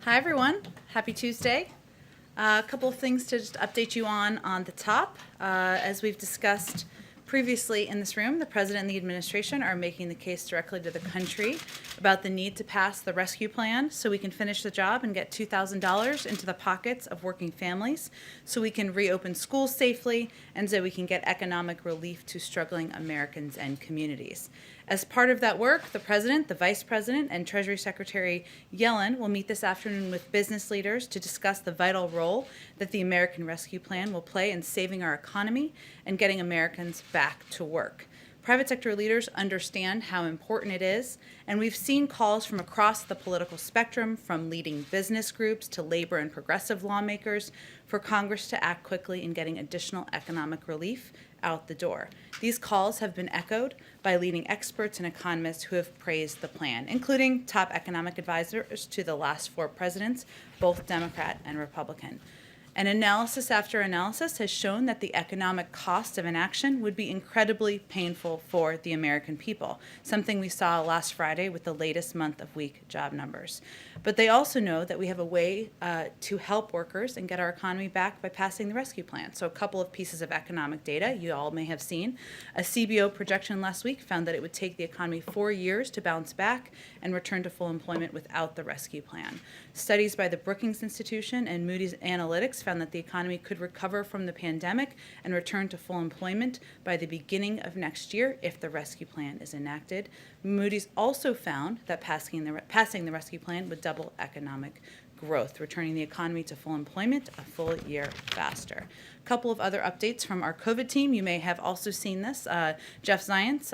Hi, everyone. Happy Tuesday. A couple of things to just update you on the top. As we've discussed previously in this room, the President and the administration are making the case directly to the country about the need to pass the rescue plan so we can finish the job and get $2,000 into the pockets of working families, so we can reopen schools safely, and so we can get economic relief to struggling Americans and communities. As part of that work, the President, the Vice President, and Treasury Secretary Yellen will meet this afternoon with business leaders to discuss the vital role that the American Rescue Plan will play in saving our economy and getting Americans back to work. Private sector leaders understand how important it is, and we've seen calls from across the political spectrum, from leading business groups to labor and progressive lawmakers, for Congress to act quickly in getting additional economic relief out the door. These calls have been echoed by leading experts and economists who have praised the plan, including top economic advisors to the last four presidents, both Democrat and Republican. And analysis after analysis has shown that the economic cost of inaction would be incredibly painful for the American people, something we saw last Friday with the latest month of weak job numbers. But they also know that we have a way to help workers and get our economy back by passing the rescue plan. So a couple of pieces of economic data you all may have seen. A CBO projection last week found that it would take the economy 4 years to bounce back and return to full employment without the rescue plan. Studies by the Brookings Institution and Moody's Analytics found that the economy could recover from the pandemic and return to full employment by the beginning of next year if the rescue plan is enacted. Moody's also found that passing the rescue plan would double economic growth, returning the economy to full employment a full year faster. A couple of other updates from our COVID team. You may have also seen this. Jeff Zients,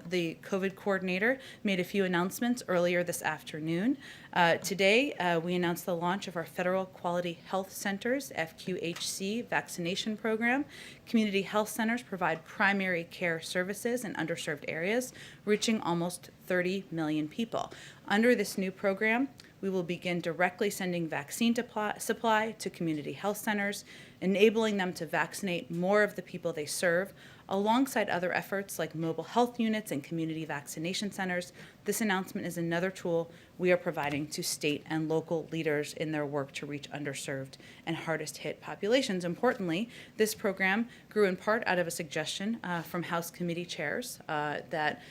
the COVID coordinator, made a few announcements earlier this afternoon. Today, we announced the launch of our Federal Quality Health Centers, FQHC, vaccination program. Community health centers provide primary care services in underserved areas, reaching almost 30 million people. Under this new program, we will begin directly sending vaccine supply to community health centers, enabling them to vaccinate more of the people they serve, alongside other efforts like mobile health units and community vaccination centers. This announcement is another tool we are providing to state and local leaders in their work to reach underserved and hardest hit populations. Importantly, this program grew in part out of a suggestion from House committee chairs that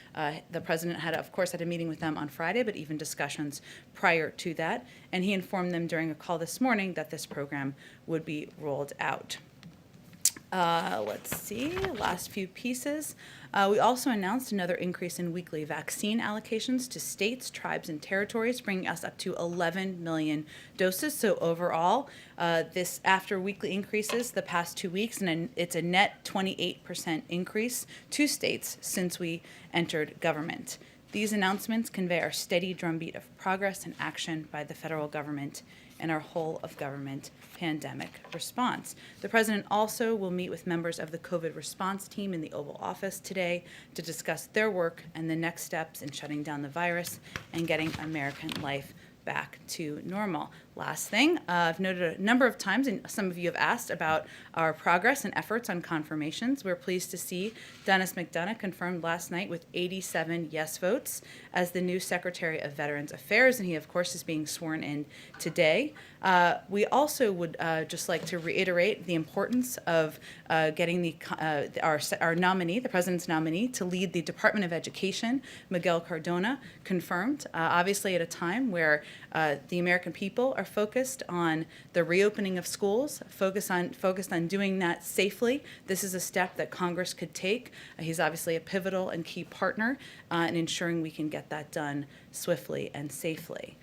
the President had, of course, had a meeting with them on Friday, but even discussions prior to that. And he informed them during a call this morning that this program would be rolled out. Let's see, last few pieces. We also announced another increase in weekly vaccine allocations to states, tribes, and territories, bringing us up to 11 million doses. So overall, this after weekly increases the past 2 weeks, and it's a net 28% increase to states since we entered government. These announcements convey our steady drumbeat of progress and action by the federal government and our whole of government pandemic response. The President also will meet with members of the COVID response team in the Oval Office today to discuss their work and the next steps in shutting down the virus and getting American life back to normal. Last thing, I've noted a number of times, and some of you have asked about our progress and efforts on confirmations. We're pleased to see Dennis McDonough confirmed last night with 87 yes votes as the new Secretary of Veterans Affairs, and he, of course, is being sworn in today. We also would just like to reiterate the importance of getting our nominee, the President's nominee, to lead the Department of Education, Miguel Cardona, confirmed, obviously at a time where the American people are focused on the reopening of schools, focused on doing that safely. This is a step that Congress could take. He's obviously a pivotal and key partner in ensuring we can get that done swiftly and safely.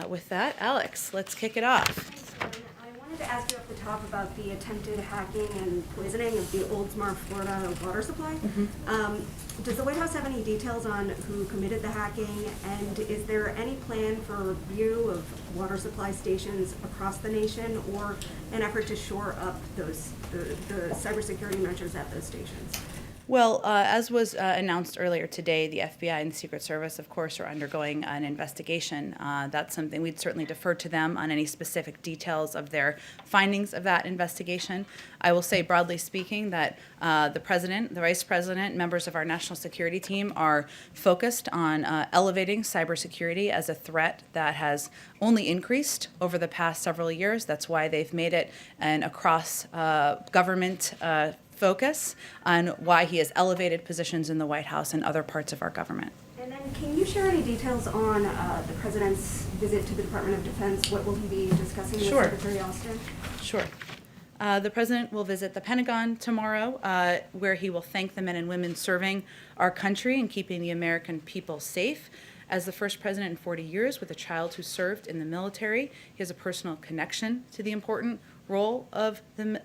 With that, Alex, let's kick it off. Thanks, Lauren. I wanted to ask you off the top about the attempted hacking and poisoning of the Oldsmar, Florida water supply. Does the White House have any details on who committed the hacking, and is there any plan for review of water supply stations across the nation, or an effort to shore up the cybersecurity measures at those stations? Well, as was announced earlier today, the FBI and the Secret Service, of course, are undergoing an investigation. That's something we'd certainly defer to them on any specific details of their findings of that investigation. I will say, broadly speaking, that the President, the Vice President, members of our national security team are focused on elevating cybersecurity as a threat that has only increased over the past several years. That's why they've made it an across government focus on why he has elevated positions in the White House and other parts of our government. And then can you share any details on the President's visit to the Department of Defense? What will he be discussing with Sure. Secretary Austin? Sure. The President will visit the Pentagon tomorrow, where he will thank the men and women serving our country and keeping the American people safe. As the first president in 40 years with a child who served in the military, he has a personal connection to the important role of the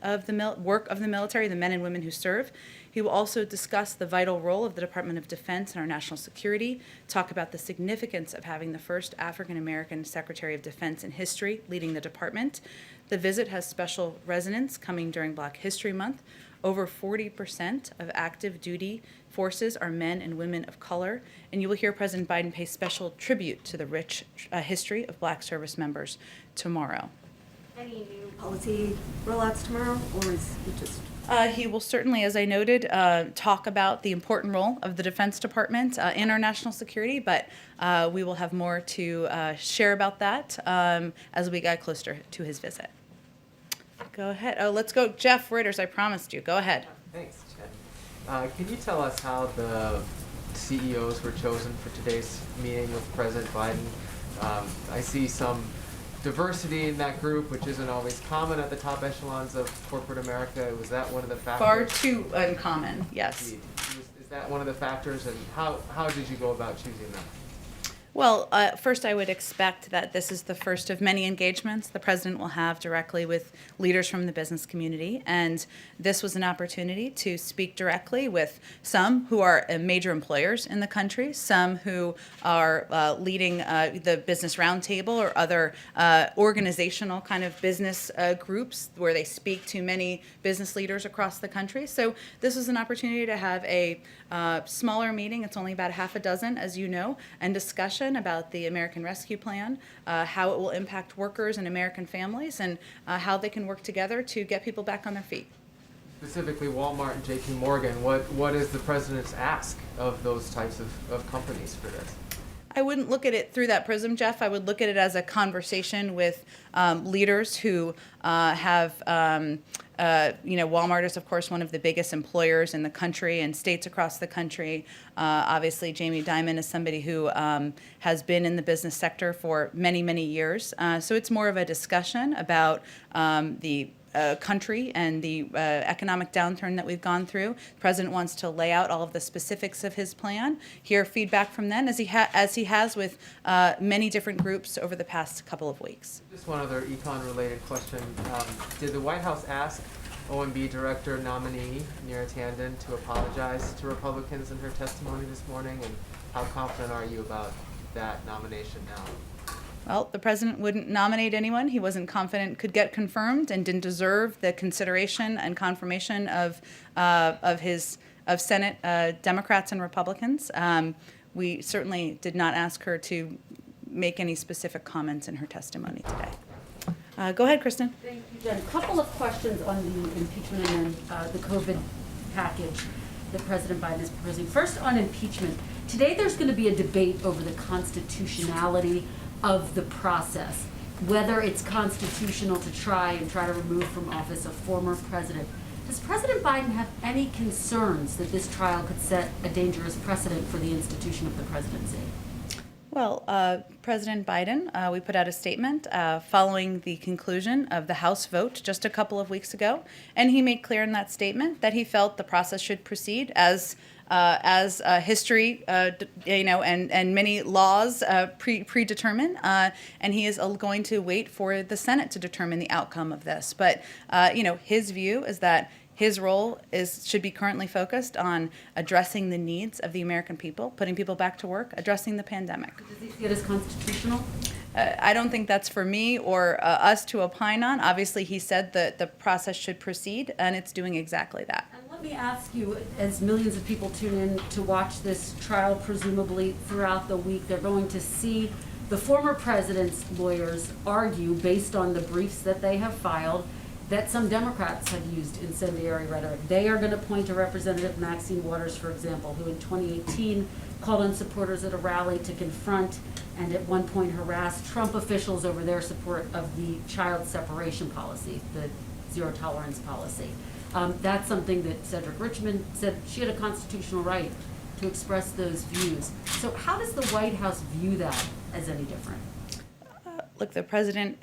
work of the military, the men and women who serve. He will also discuss the vital role of the Department of Defense in our national security, talk about the significance of having the first African-American Secretary of Defense in history leading the department. The visit has special resonance coming during Black History Month. Over 40% of active duty forces are men and women of color, and you will hear President Biden pay special tribute to the rich history of Black service members tomorrow. Any new policy rollouts tomorrow, or is it just? He will certainly, as I noted, talk about the important role of the Defense Department in our national security, but we will have more to share about that as we get closer to his visit. Go ahead. Oh, let's go. Jeff Reuters, I promised you. Go ahead. Thanks, Jen. Can you tell us how the CEOs were chosen for today's meeting with President Biden? I see some diversity in that group, which isn't always common at the top echelons of corporate America. Was that one of the factors? Far too uncommon, yes. Is that one of the factors, and how did you go about choosing them? Well, first I would expect that this is the first of many engagements the president will have directly with leaders from the business community, and this was an opportunity to speak directly with some who are major employers in the country, some who are leading the Business Roundtable or other organizational kind of business groups where they speak to many business leaders across the country. So this was an opportunity to have a smaller meeting, it's only about half a dozen, as you know, and discussion about the American Rescue Plan, how it will impact workers and American families, and how they can work together to get people back on their feet. Specifically, Walmart and J.P. Morgan, what is the president's ask of those types of companies for this? I wouldn't look at it through that prism, Jeff. I would look at it as a conversation with leaders who have Walmart is, of course, one of the biggest employers in the country and states across the country. Obviously, Jamie Dimon is somebody who has been in the business sector for many, many years. So it's more of a discussion about the country and the economic downturn that we've gone through. The president wants to lay out all of the specifics of his plan, hear feedback from them, as he has with many different groups over the past couple of weeks. Just one other econ-related question. Did the White House ask OMB Director nominee Neera Tanden to apologize to Republicans in her testimony this morning, and how confident are you about that nomination now? Well, the president wouldn't nominate anyone he wasn't confident could get confirmed and didn't deserve the consideration and confirmation of Senate Democrats and Republicans. We certainly did not ask her to make any specific comments in her testimony today. Go ahead, Kristen. Thank you, Jen. A couple of questions on the impeachment and then the COVID package that President Biden is proposing. First, on impeachment. Today there's going to be a debate over the constitutionality of the process, whether it's constitutional to try to remove from office a former president. Does President Biden have any concerns that this trial could set a dangerous precedent for the institution of the presidency? Well, President Biden, we put out a statement following the conclusion of the House vote just a couple of weeks ago, and he made clear in that statement that he felt the process should proceed as history, and many laws predetermine, and he is going to wait for the Senate to determine the outcome of this. But his view is that his role should be currently focused on addressing the needs of the American people, putting people back to work, addressing the pandemic. Does he see it as constitutional? I don't think that's for me or us to opine on. Obviously, he said that the process should proceed, and it's doing exactly that. And what Let me ask you, as millions of people tune in to watch this trial, presumably throughout the week, they're going to see the former president's lawyers argue, based on the briefs that they have filed, that some Democrats have used incendiary rhetoric. They are going to point to Representative Maxine Waters, for example, who in 2018 called on supporters at a rally to confront and at one point harassed Trump officials over their support of the child separation policy, the zero tolerance policy. That's something that Cedric Richmond said she had a constitutional right to express those views. So how does the White House view that as any different? Look, Joe Biden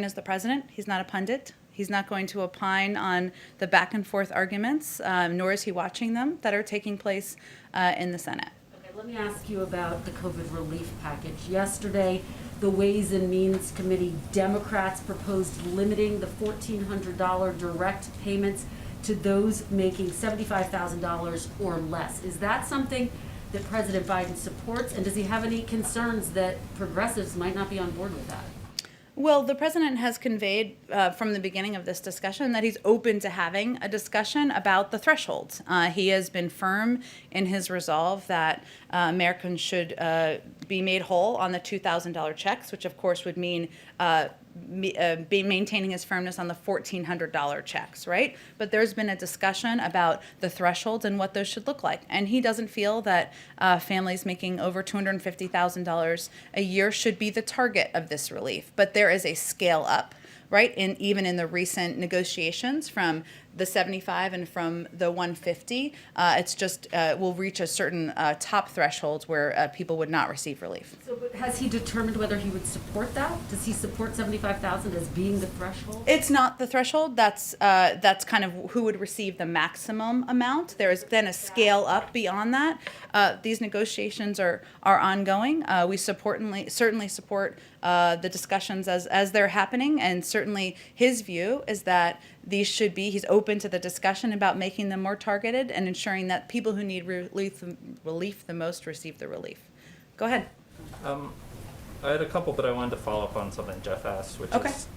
is the president. He's not a pundit. He's not going to opine on the back and forth arguments, nor is he watching them that are taking place in the Senate. Okay, let me ask you about the COVID relief package. Yesterday, the Ways and Means Committee Democrats proposed limiting the $1,400 direct payments to those making $75,000 or less. Is that something that President Biden supports, and does he have any concerns that progressives might not be on board with that? Well, the president has conveyed from the beginning of this discussion that he's open to having a discussion about the thresholds. He has been firm in his resolve that Americans should be made whole on the $2,000 checks, which of course would mean maintaining his firmness on the $1,400 checks, right? But there's been a discussion about the thresholds and what those should look like. And he doesn't feel that families making over $250,000 a year should be the target of this relief. But there is a scale up, right? Even in the recent negotiations from the 75 and from the 150, it's just will reach a certain top thresholds where people would not receive relief. So, but has he determined whether he would support that? Does he support 75,000 as being the threshold? It's not the threshold. That's kind of who would receive the maximum amount. There is then a scale up beyond that. These negotiations are ongoing. We certainly support the discussions as they're happening, and certainly his view is that he's open to the discussion about making them more targeted and ensuring that people who need relief the most receive the relief. Go ahead. I had a couple, but I wanted to follow up on something Jeff asked, which Okay. is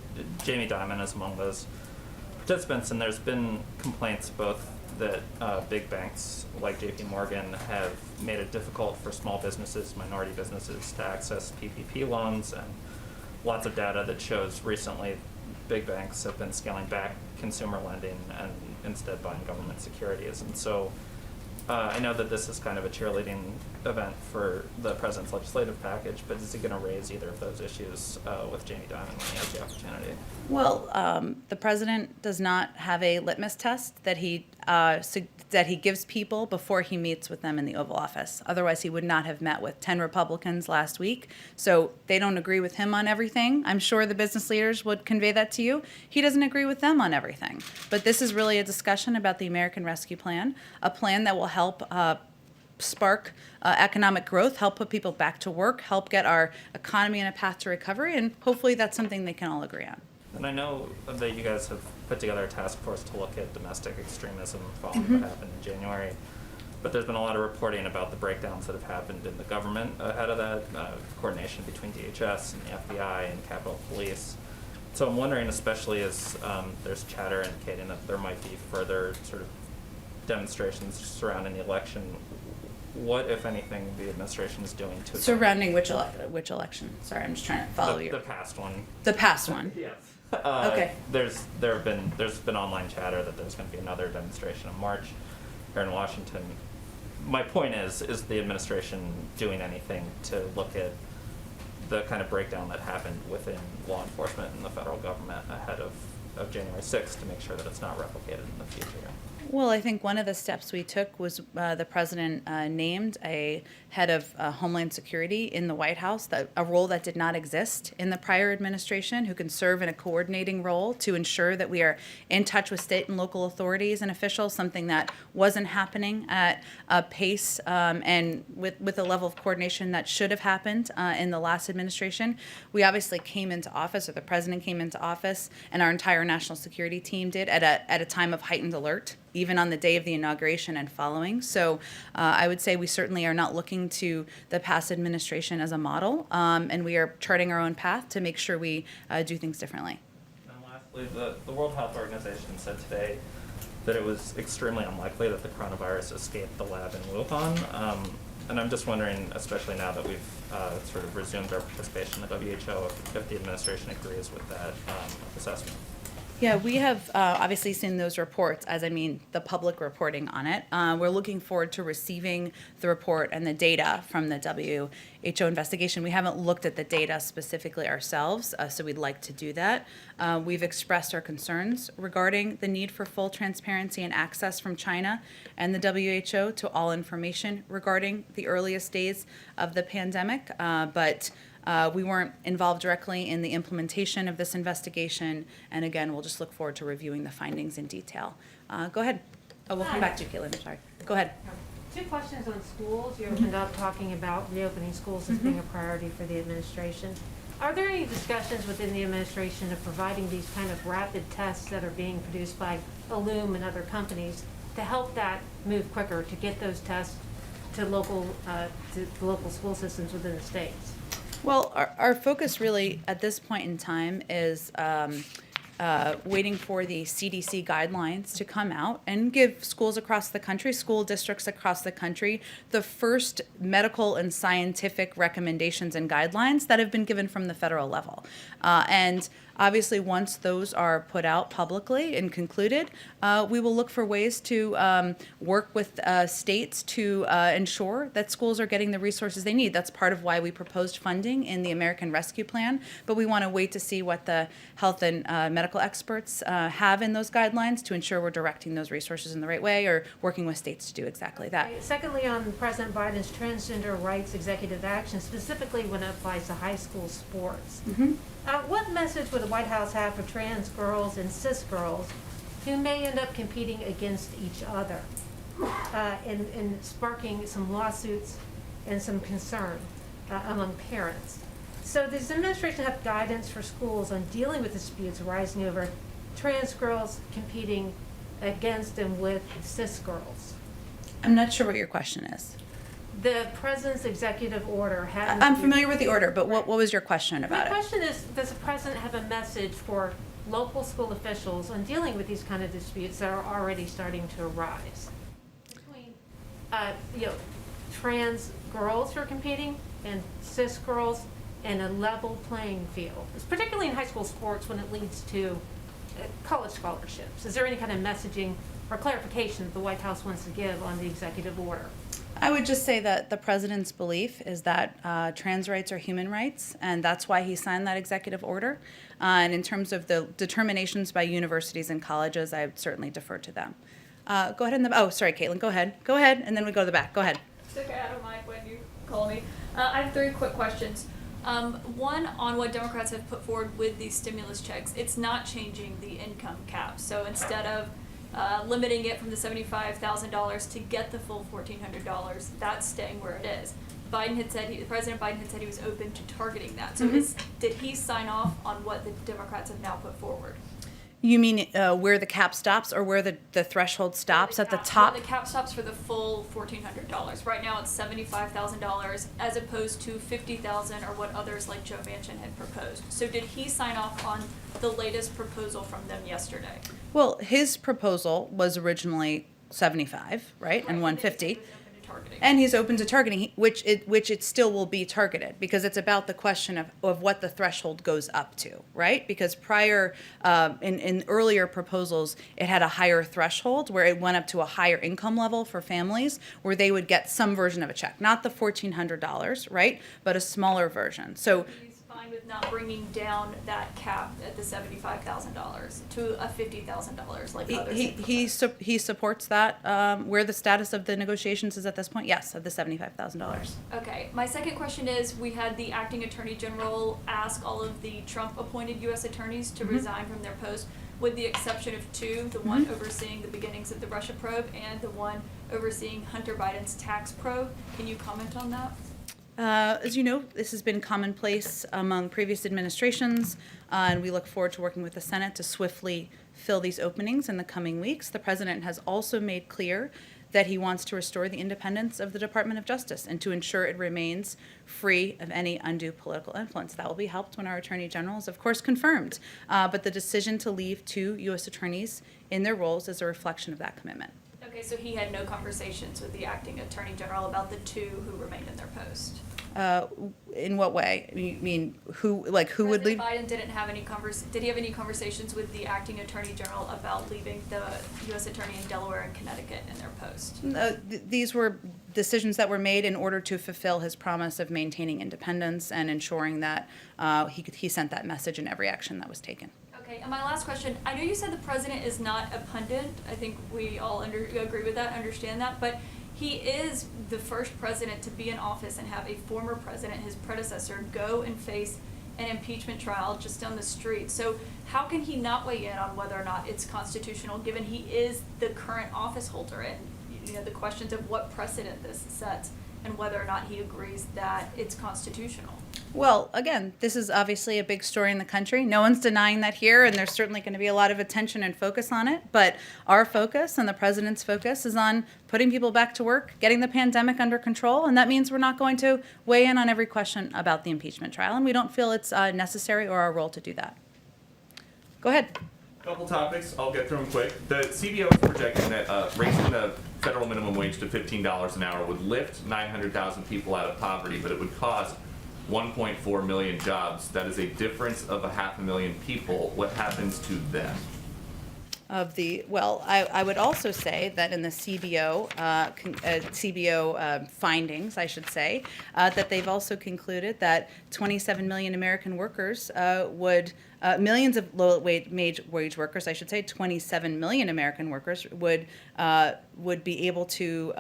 Jamie Dimon is among those participants, and there's been complaints both that big banks like JP Morgan have made it difficult for small businesses, minority businesses, to access PPP loans, and lots of data that shows recently big banks have been scaling back consumer lending and instead buying government securities. And so I know that this is kind of a cheerleading event for the president's legislative package, but is he going to raise either of those issues with Jamie Dimon when he has the opportunity? Well, the president does not have a litmus test that he gives people before he meets with them in the Oval Office. Otherwise, he would not have met with 10 Republicans last week. So they don't agree with him on everything. I'm sure the business leaders would convey that to you. He doesn't agree with them on everything. But this is really a discussion about the American Rescue Plan, a plan that will help spark economic growth, help put people back to work, help get our economy on a path to recovery, and hopefully that's something they can all agree on. And I know that you guys have put together a task force to look at domestic extremism following what happened in January. But there's been a lot of reporting about the breakdowns that have happened in the government ahead of that, coordination between DHS and the FBI and Capitol Police. So I'm wondering, especially as there's chatter indicating that there might be further sort of demonstrations surrounding the election, what, if anything, the administration is doing to Surrounding which election? Sorry, I'm just trying to follow you. The past one. The past one. Yes. Okay. There's been online chatter that there's going to be another demonstration in March here in Washington. My point is the administration doing anything to look at the kind of breakdown that happened within law enforcement and the federal government ahead of January 6th to make sure that it's not replicated in the future? Well, I think one of the steps we took was the president named a head of Homeland Security in the White House, a role that did not exist in the prior administration, who can serve in a coordinating role to ensure that we are in touch with state and local authorities and officials, something that wasn't happening at a pace and with a level of coordination that should have happened in the last administration. We obviously came into office, or the president came into office, and our entire national security team did at a time of heightened alert, even on the day of the inauguration and following. So I would say we certainly are not looking to the past administration as a model, and we are charting our own path to make sure we do things differently. And lastly, the World Health Organization said today that it was extremely unlikely that the coronavirus escaped the lab in Wuhan. And I'm just wondering, especially now that we've sort of resumed our participation in the WHO, if the administration agrees with that assessment. Yeah, we have obviously seen those reports, as I mean the public reporting on it. We're looking forward to receiving the report and the data from the WHO investigation. We haven't looked at the data specifically ourselves, so we'd like to do that. We've expressed our concerns regarding the need for full transparency and access from China and the WHO to all information regarding the earliest days of the pandemic, but we weren't involved directly in the implementation of this investigation, and again, we'll just look forward to reviewing the findings in detail. Go ahead. Oh, we'll come back to you, Caitlin. Sorry. Go ahead. Two questions on schools. You opened up talking about reopening schools as being a priority for the administration. Are there any discussions within the administration of providing these kind of rapid tests that are being produced by Illum and other companies to help that move quicker, to get those tests to local school systems within the states? Well, our focus really at this point in time is waiting for the CDC guidelines to come out and give schools across the country, school districts across the country, the first medical and scientific recommendations and guidelines that have been given from the federal level. And obviously, once those are put out publicly and concluded, we will look for ways to work with states to ensure that schools are getting the resources they need. That's part of why we proposed funding in the American Rescue Plan, but we want to wait to see what the health and medical experts have in those guidelines to ensure we're directing those resources in the right way or working with states to do exactly that. Secondly, on President Biden's transgender rights executive action, specifically when it applies to high school sports. What message would the White House have for trans girls and cis girls who may end up competing against each other and sparking some lawsuits and some concern among parents? So does the administration have guidance for schools on dealing with disputes arising over trans girls competing against and with cis girls? I'm not sure what your question is. The president's executive order had. I'm familiar with the order, but what was your question about My it? question is, does the president have a message for local school officials on dealing with these kind of disputes that are already starting to arise between, trans girls who are competing and cis girls in a level playing field, particularly in high school sports when it leads to college scholarships? Is there any kind of messaging or clarification that the White House wants to give on the executive order? I would just say that the president's belief is that trans rights are human rights, and that's why he signed that executive order. And in terms of the determinations by universities and colleges, I would certainly defer to them. Go ahead. Oh, sorry, Caitlin. Go ahead. Go ahead, and then we go to the back. Go ahead. It's okay, I don't mind when you call me. I have 3 quick questions. One, on what Democrats have put forward with these stimulus checks. It's not changing the income cap. So instead of limiting it from the $75,000 to get the full $1,400, that's staying where it is. President Biden had said he was open to targeting that. So did he sign off on what the Democrats have now put forward? You mean where the cap stops or where the threshold stops at the top? The cap stops for the full $1,400. Right now it's $75,000 as opposed to $50,000 or what others like Joe Manchin had proposed. So did he sign off on the latest proposal from them yesterday? Well, his proposal was originally 75, right, and 150. And he's open to targeting, which it still will be targeted, because it's about the question of what the threshold goes up to, right? Because prior, in earlier proposals, it had a higher threshold where it went up to a higher income level for families where they would get some version of a check, not the $1,400, right, but a smaller version. So He's fine with not bringing down that cap at the $75,000 to a $50,000 like others have proposed. he supports that. Where the status of the negotiations is at this point, yes, of the $75,000. Okay, my second question is, we had the acting attorney general ask all of the Trump-appointed U.S. attorneys to resign from their post, with the exception of 2, the one overseeing the beginnings of the Russia probe and the one overseeing Hunter Biden's tax probe. Can you comment on that? As you know, this has been commonplace among previous administrations, and we look forward to working with the Senate to swiftly fill these openings in the coming weeks. The president has also made clear that he wants to restore the independence of the Department of Justice and to ensure it remains free of any undue political influence. That will be helped when our Attorney General is, of course, confirmed. But the decision to leave 2 U.S. attorneys in their roles is a reflection of that commitment. Okay, so he had no conversations with the acting attorney general about the 2 who remained in their post? In what way? You mean who would leave? President Biden didn't have any did he have any conversations with the acting attorney general about leaving the U.S. attorney in Delaware and Connecticut in their post? These were decisions that were made in order to fulfill his promise of maintaining independence and ensuring that he sent that message in every action that was taken. Okay, and my last question, I know you said the president is not a pundit. I think we all agree with that, understand that, but he is the first president to be in office and have a former president, his predecessor, go and face an impeachment trial just down the street. So how can he not weigh in on whether or not it's constitutional, given he is the current office holder, and the questions of what precedent this sets and whether or not he agrees that it's constitutional? Well, again, this is obviously a big story in the country. No one's denying that here, and there's certainly going to be a lot of attention and focus on it. But our focus and the president's focus is on putting people back to work, getting the pandemic under control, and that means we're not going to weigh in on every question about the impeachment trial, and we don't feel it's necessary or our role to do that. Go ahead. Couple topics, I'll get through them quick. The CBO is projecting that raising the federal minimum wage to $15 an hour would lift 900,000 people out of poverty, but it would cost 1.4 million jobs. That is a difference of 500,000 people. What happens to them? I would also say that in the CBO findings, I should say, that they've also concluded that 27 million American workers millions of low-wage workers, I should say, 27 million American workers would be able to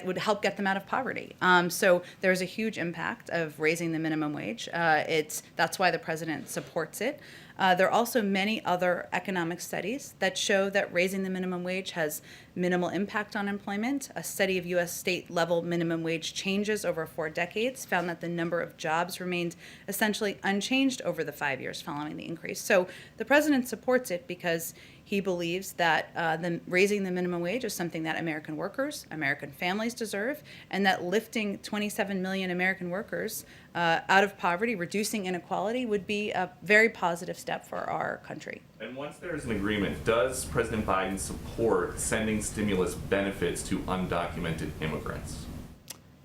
would help get them out of poverty. So there's a huge impact of raising the minimum wage. That's why the president supports it. There are also many other economic studies that show that raising the minimum wage has minimal impact on employment. A study of U.S. state-level minimum wage changes over 4 decades found that the number of jobs remained essentially unchanged over the 5 years following the increase. So the president supports it because he believes that raising the minimum wage is something that American workers, American families deserve, and that lifting 27 million American workers out of poverty, reducing inequality, would be a very positive step for our country. And once there is an agreement, does President Biden support sending stimulus benefits to undocumented immigrants?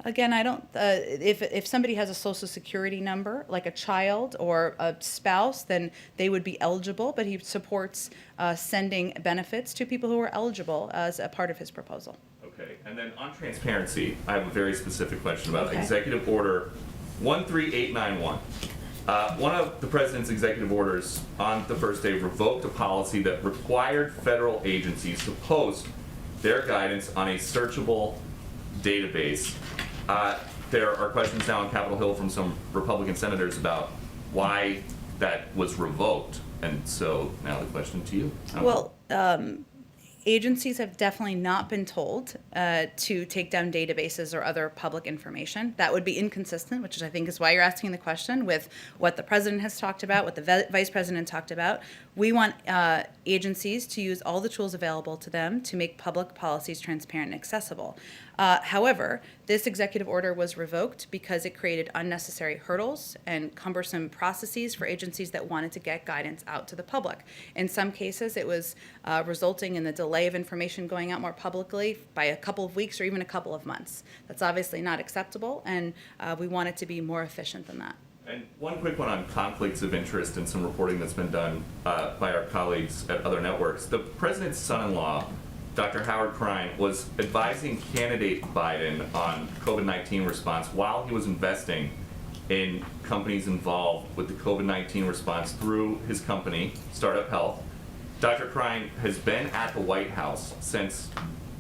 Again, I don't. If somebody has a Social Security number, like a child or a spouse, then they would be eligible. But he supports sending benefits to people who are eligible as a part of his proposal. Okay, and then on transparency, I have a very specific question about Okay. Executive Order 13891. One of the president's executive orders on the first day revoked a policy that required federal agencies to post their guidance on a searchable database. There are questions now on Capitol Hill from some Republican senators about why that was revoked. And so now the question to you. Well, agencies have definitely not been told to take down databases or other public information. That would be inconsistent, which I think is why you're asking the question, with what the president has talked about, what the vice president talked about. We want agencies to use all the tools available to them to make public policies transparent and accessible. However, this executive order was revoked because it created unnecessary hurdles and cumbersome processes for agencies that wanted to get guidance out to the public. In some cases, it was resulting in the delay of information going out more publicly by a couple of weeks or even a couple of months. That's obviously not acceptable, and we want it to be more efficient than that. And one quick one on conflicts of interest and some reporting that's been done by our colleagues at other networks. The president's son-in-law, Dr. Howard Krein, was advising candidate Biden on COVID-19 response while he was investing in companies involved with the COVID-19 response through his company, Startup Health. Dr. Krein has been at the White House since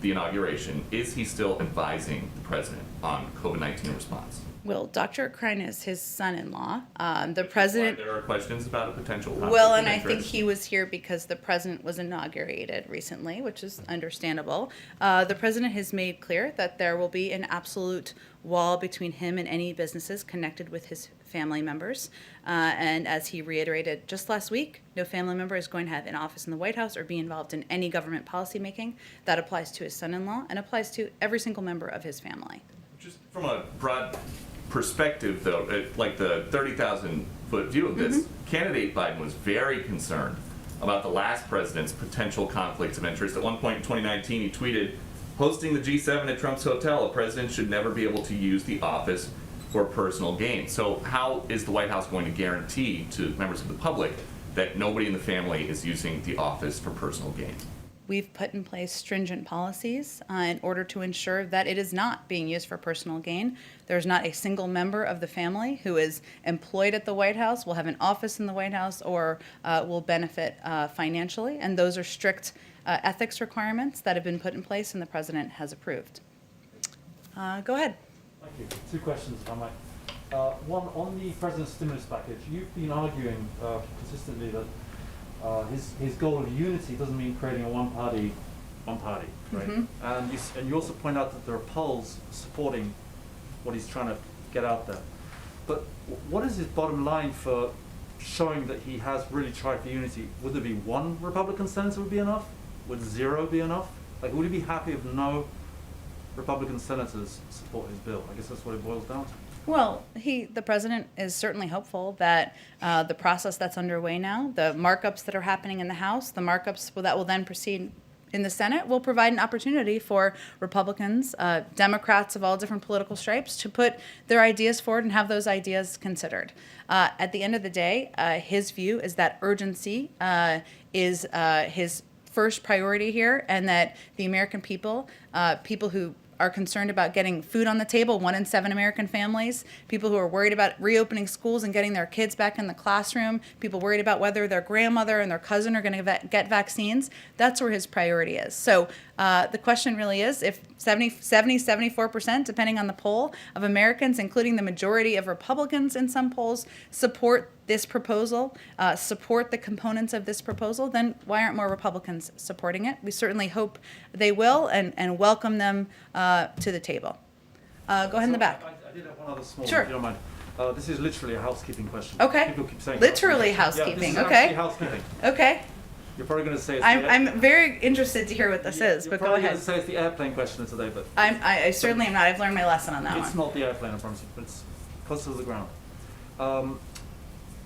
the inauguration. Is he still advising the president on COVID-19 response? Well, Dr. Krein is his son-in-law. The Which is why president. There are questions about a potential conflict Well, of and I think interest. he was here because the president was inaugurated recently, which is understandable. The president has made clear that there will be an absolute wall between him and any businesses connected with his family members. And as he reiterated just last week, no family member is going to have an office in the White House or be involved in any government policymaking. That applies to his son-in-law and applies to every single member of his family. Just from a broad perspective, though, like the 30,000-foot view of this, candidate Biden was very concerned about the last president's potential conflicts of interest. At one point in 2019, he tweeted, hosting the G7 at Trump's hotel, a president should never be able to use the office for personal gain. So how is the White House going to guarantee to members of the public that nobody in the family is using the office for personal gain? We've put in place stringent policies in order to ensure that it is not being used for personal gain. There's not a single member of the family who is employed at the White House, will have an office in the White House, or will benefit financially. And those are strict ethics requirements that have been put in place and the president has approved. Go ahead. Thank you. Two questions, if I might. One, on the president's stimulus package, you've been arguing consistently that his goal of unity doesn't mean creating a one party, right? And you also point out that there are polls supporting what he's trying to get out there. But what is his bottom line for showing that he has really tried for unity? Would there be one Republican senator would be enough? Would zero be enough? Like, would he be happy if no Republican senators support his bill? I guess that's what it boils down to. Well, the president is certainly hopeful that the process that's underway now, the markups that are happening in the House, the markups that will then proceed in the Senate, will provide an opportunity for Republicans, Democrats of all different political stripes, to put their ideas forward and have those ideas considered. At the end of the day, his view is that urgency is his first priority here, and that the American people, people who are concerned about getting food on the table, 1 in 7 American families, people who are worried about reopening schools and getting their kids back in the classroom, people worried about whether their grandmother and their cousin are going to get vaccines, that's where his priority is. So the question really is, if 74%, depending on the poll, of Americans, including the majority of Republicans in some polls, support this proposal, support the components of this proposal, then why aren't more Republicans supporting it? We certainly hope they will and welcome them to the table. Go ahead in the back. I did have one other small, Sure. if you don't mind. This is literally a housekeeping question. Okay. People keep saying Literally Yeah, housekeeping, this is okay. actually housekeeping. Okay. You're probably going to say it's I'm very interested to hear what this is, but go You're ahead. going to say it's the airplane question today, but I certainly am not. I've learned my lesson on that it's one. not the airplane, I promise you, but it's close to the ground.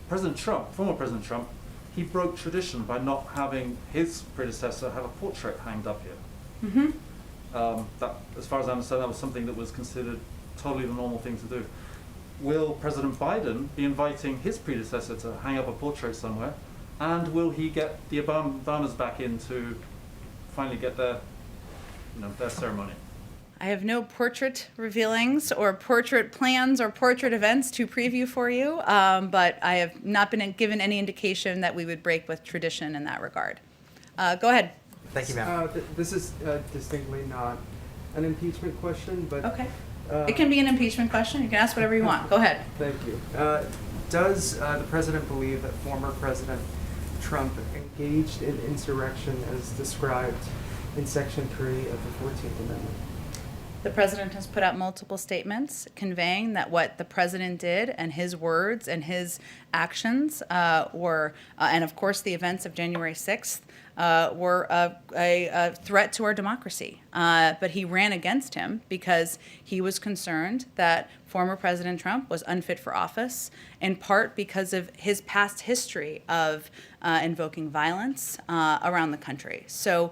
President Trump, former President Trump, he broke tradition by not having his predecessor have a portrait hanged up here. That, as far as I understand, that was something that was considered totally the normal thing to do. Will President Biden be inviting his predecessor to hang up a portrait somewhere? And will he get the Obamas back in to finally get their ceremony? I have no portrait revealings or portrait plans or portrait events to preview for you, but I have not been given any indication that we would break with tradition in that regard. Go ahead. Thank you, ma'am. This is distinctly not an impeachment question, but Okay. It can be an impeachment question. You can ask whatever you want. Go ahead. thank you. Does the president believe that former President Trump engaged in insurrection as described in Section 3 of the 14th Amendment? The president has put out multiple statements conveying that what the president did and his words and his actions were, and of course the events of January 6th, were a threat to our democracy. But he ran against him because he was concerned that former President Trump was unfit for office, in part because of his past history of invoking violence around the country. So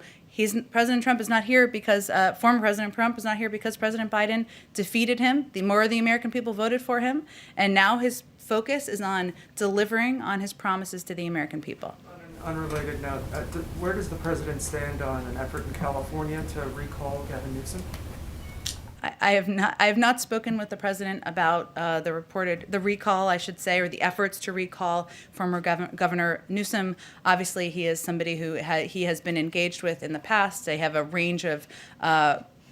President Trump is not here because former President Trump is not here because President Biden defeated him. More of the American people voted for him, and now his focus is on delivering on his promises to the American people. On an unrelated note, where does the president stand on an effort in California to recall Gavin Newsom? I have not spoken with the president about the recall, I should say, or the efforts to recall former Governor Newsom. Obviously, he is somebody who he has been engaged with in the past. They have a range of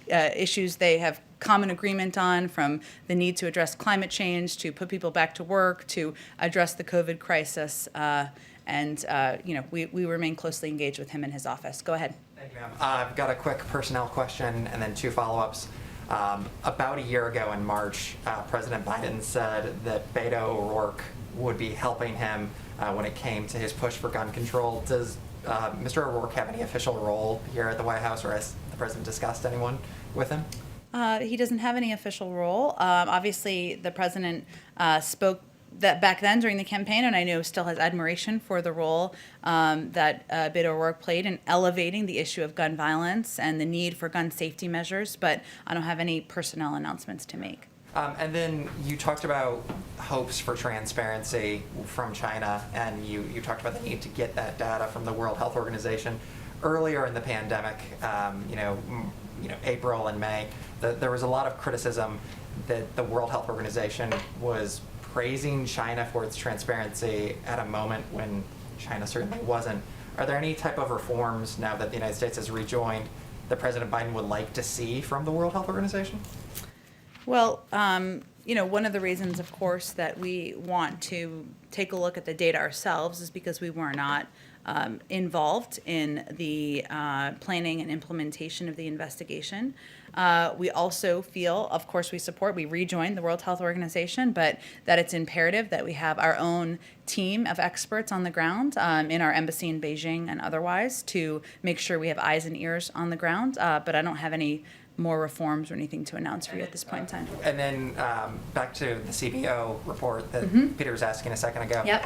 issues they have common agreement on, from the need to address climate change, to put people back to work, to address the COVID crisis. We remain closely engaged with him in his office. Go ahead. Thank you, ma'am. I've got a quick personnel question and then 2 follow-ups. About a year ago in March, President Biden said that Beto O'Rourke would be helping him when it came to his push for gun control. Does Mr. O'Rourke have any official role here at the White House, or has the president discussed anyone with him? He doesn't have any official role. Obviously, the president spoke that back then during the campaign, and I know still has admiration for the role that Beto O'Rourke played in elevating the issue of gun violence and the need for gun safety measures, but I don't have any personnel announcements to make. And then you talked about hopes for transparency from China, and you talked about the need to get that data from the World Health Organization. Earlier in the pandemic, April and May, there was a lot of criticism that the World Health Organization was praising China for its transparency at a moment when China certainly wasn't. Are there any type of reforms now that the United States has rejoined that President Biden would like to see from the World Health Organization? Well, one of the reasons, of course, that we want to take a look at the data ourselves is because we were not involved in the planning and implementation of the investigation. We also feel, of course, we rejoined the World Health Organization, but that it's imperative that we have our own team of experts on the ground in our embassy in Beijing and otherwise to make sure we have eyes and ears on the ground. But I don't have any more reforms or anything to announce for you at this point in time. And then back to the CBO report that Peter was asking a second ago. Yep.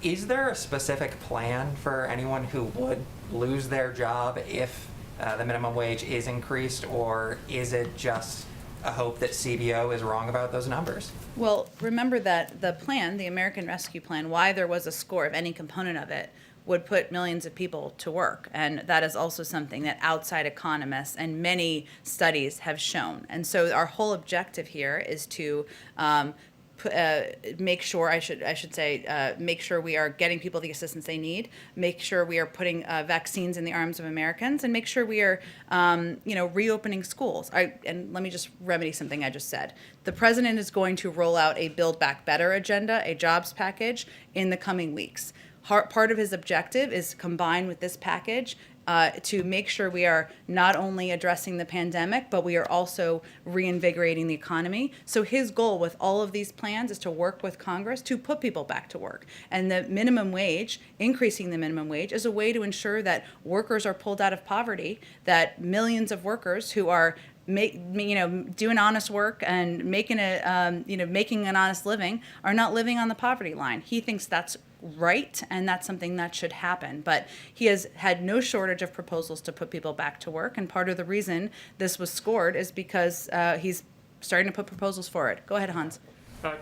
Is there a specific plan for anyone who would lose their job if the minimum wage is increased, or is it just a hope that CBO is wrong about those numbers? Well, remember that the plan, the American Rescue Plan, why there was a score of any component of it, would put millions of people to work. And that is also something that outside economists and many studies have shown. And so our whole objective here is to make sure, make sure we are getting people the assistance they need, make sure we are putting vaccines in the arms of Americans, and make sure we are, reopening schools. And let me just remedy something I just said. The president is going to roll out a Build Back Better agenda, a jobs package, in the coming weeks. Part of his objective is combined with this package to make sure we are not only addressing the pandemic, but we are also reinvigorating the economy. So his goal with all of these plans is to work with Congress to put people back to work. And the minimum wage, increasing the minimum wage, is a way to ensure that workers are pulled out of poverty, that millions of workers who are doing honest work and making an honest living are not living on the poverty line. He thinks that's right, and that's something that should happen. But he has had no shortage of proposals to put people back to work, and part of the reason this was scored is because he's starting to put proposals forward. Go ahead, Hans.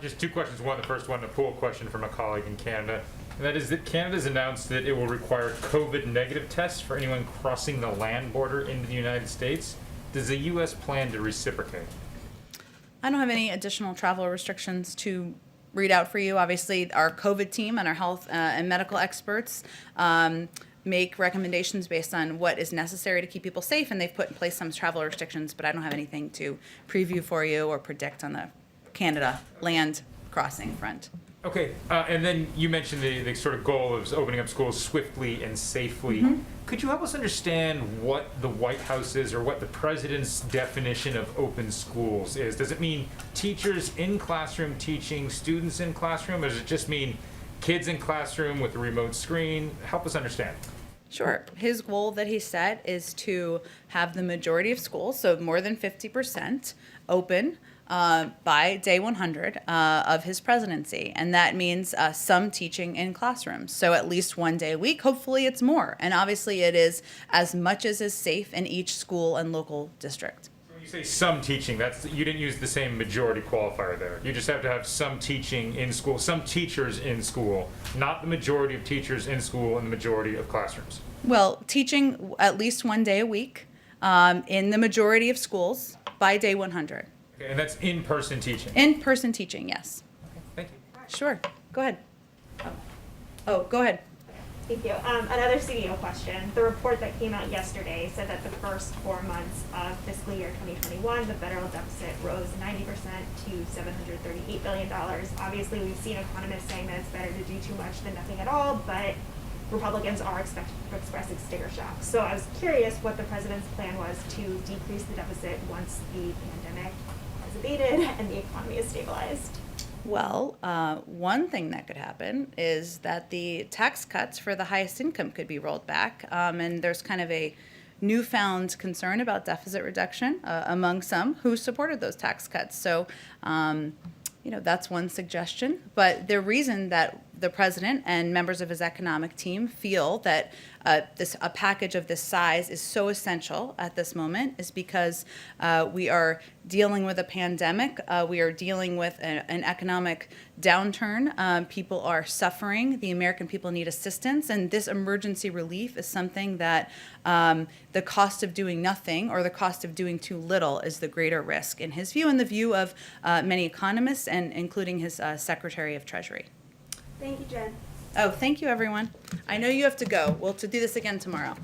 Just 2 questions. One, the first one, a poll question from a colleague in Canada. And that is that Canada's announced that it will require COVID negative tests for anyone crossing the land border into the United States. Does the U.S. plan to reciprocate? I don't have any additional travel restrictions to read out for you. Obviously, our COVID team and our health and medical experts make recommendations based on what is necessary to keep people safe, and they've put in place some travel restrictions, but I don't have anything to preview for you or predict on the Canada land crossing front. Okay, and then you mentioned the sort of goal of opening up schools swiftly and safely. Could you help us understand what the White House's or what the president's definition of open schools is? Does it mean teachers in classroom teaching students in classroom, or does it just mean kids in classroom with a remote screen? Help us understand. Sure. His goal that he set is to have the majority of schools, so more than 50%, open by day 100 of his presidency. And that means some teaching in classrooms. So at least one day a week. Hopefully it's more. And obviously it is as much as is safe in each school and local district. When you say some teaching, you didn't use the same majority qualifier there. You just have to have some teaching in school, some teachers in school, not the majority of teachers in school and the majority of classrooms. Well, teaching at least one day a week in the majority of schools by day 100. Okay, and that's in-person teaching? In-person teaching, yes. Okay, thank you. Sure. Go ahead. Oh, go ahead. Thank you. Another CEO question. The report that came out yesterday said that the first 4 months of fiscal year 2021, the federal deficit rose 90% to $738 billion. Obviously, we've seen economists saying that it's better to do too much than nothing at all, but Republicans are expressing sticker shock. So I was curious what the president's plan was to decrease the deficit once the pandemic has abated and the economy is stabilized. Well, one thing that could happen is that the tax cuts for the highest income could be rolled back, and there's kind of a newfound concern about deficit reduction among some who supported those tax cuts. So, that's one suggestion. But the reason that the president and members of his economic team feel that a package of this size is so essential at this moment is because we are dealing with a pandemic. We are dealing with an economic downturn. People are suffering. The American people need assistance. And this emergency relief is something that the cost of doing nothing or the cost of doing too little is the greater risk, in his view and the view of many economists, and including his Secretary of Treasury. Thank you, Jen. Oh, thank you, everyone. I know you have to go. We'll do this again tomorrow.